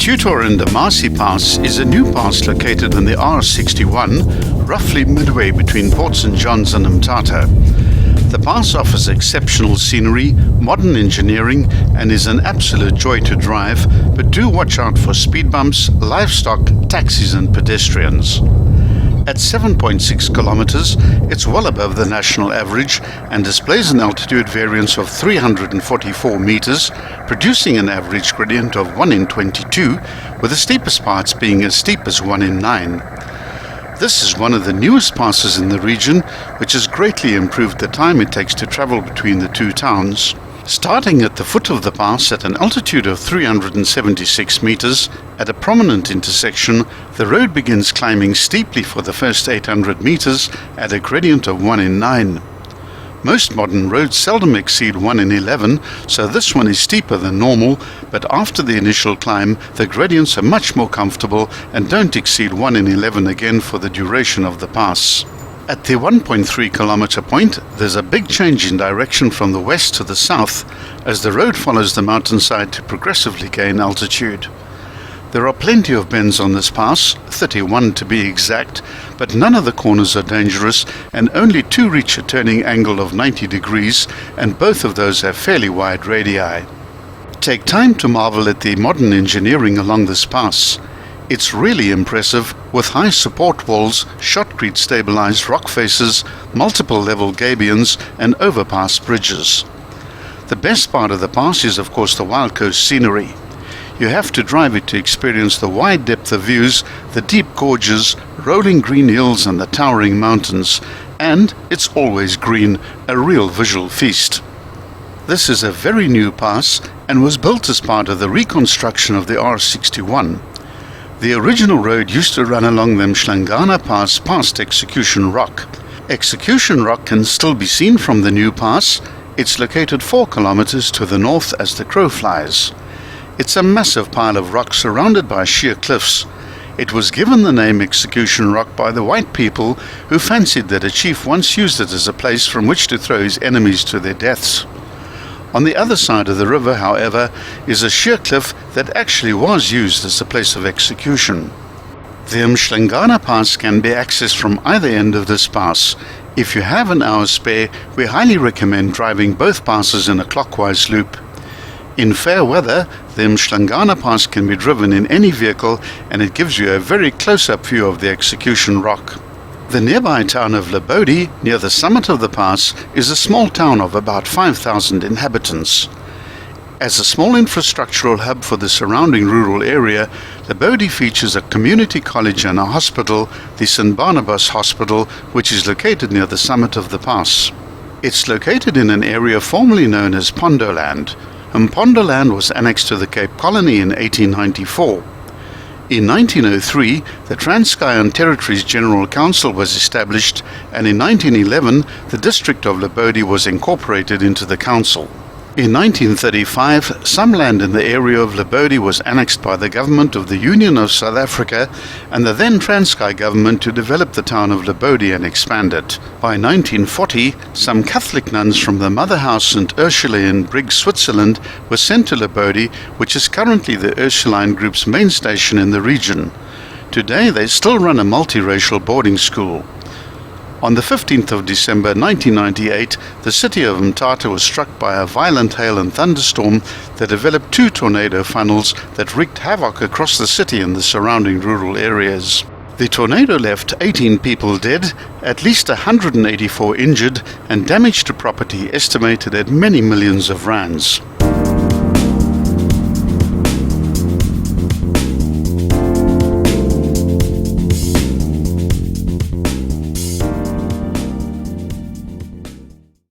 Tutor Ndamase Pass is a new pass located in the R61, roughly midway between Port St. John's and Mthatha. The pass offers exceptional scenery, modern engineering, and is an absolute joy to drive, but do watch out for speed bumps, livestock, taxis and pedestrians. At 7.6 kilometers, it's well above the national average and displays an altitude variance of 344 meters, producing an average gradient of 1 in 22, with the steepest parts being as steep as 1 in 9. This is one of the newest passes in the region, which has greatly improved the time it takes to travel between the two towns. Starting at the foot of the pass at an altitude of 376 meters, at a prominent intersection, the road begins climbing steeply for the first 800 meters at a gradient of 1 in 9. Most modern roads seldom exceed 1 in 11, so this one is steeper than normal, but after the initial climb, the gradients are much more comfortable and don't exceed 1 in 11 again for the duration of the pass. At the 1.3 kilometer point, there's a big change in direction from the west to the south as the road follows the mountainside to progressively gain altitude. There are plenty of bends on this pass, 31 to be exact, but none of the corners are dangerous and only 2 reach a turning angle of 90 degrees, and both of those have fairly wide radii. Take time to marvel at the modern engineering along this pass. It's really impressive, with high support walls, shotcrete stabilized rock faces, multiple level gabions and overpass bridges. The best part of the pass is of course the wild coast scenery. You have to drive it to experience the wide depth of views, the deep gorges, rolling green hills and the towering mountains. And it's always green, a real visual feast. This is a very new pass and was built as part of the reconstruction of the R61. The original road used to run along the Mhlangana Pass past Execution Rock. Execution Rock can still be seen from the new pass. It's located 4 kilometers to the north as the crow flies. It's a massive pile of rock surrounded by sheer cliffs. It was given the name Execution Rock by the white people who fancied that a chief once used it as a place from which to throw his enemies to their deaths. On the other side of the river, however, is a sheer cliff that actually was used as a place of execution. The Mhlangana Pass can be accessed from either end of this pass. If you have an hour spare, we highly recommend driving both passes in a clockwise loop. In fair weather, the Mhlangana Pass can be driven in any vehicle and it gives you a very close-up view of the Execution Rock. The nearby town of Lebodi, near the summit of the pass, is a small town of about 5,000 inhabitants. As a small infrastructural hub for the surrounding rural area, Lebodi features a community college and a hospital, the St. Barnabas Hospital, which is located near the summit of the pass. It's located in an area formerly known as Pondoland. Pondoland was annexed to the Cape Colony in 1894. In 1903, the Transkeian Territories General Council was established, and in 1911, the district of Lebodi was incorporated into the council. In 1935, some land in the area of Lebodi was annexed by the government of the Union of South Africa and the then Transkei government to develop the town of Lebodi and expand it. By 1940, some Catholic nuns from the Mother House St. Ursula in Brigg, Switzerland, were sent to Lebodi, which is currently the Ursuline group's main station in the region. Today, they still run a multiracial boarding school. On the 15th of December 1998, the city of Mthatha was struck by a violent hail and thunderstorm that developed 2 tornado funnels that wreaked havoc across the city and the surrounding rural areas. The tornado left 18 people dead, at least 184 injured, and damage to property estimated at many millions of rands.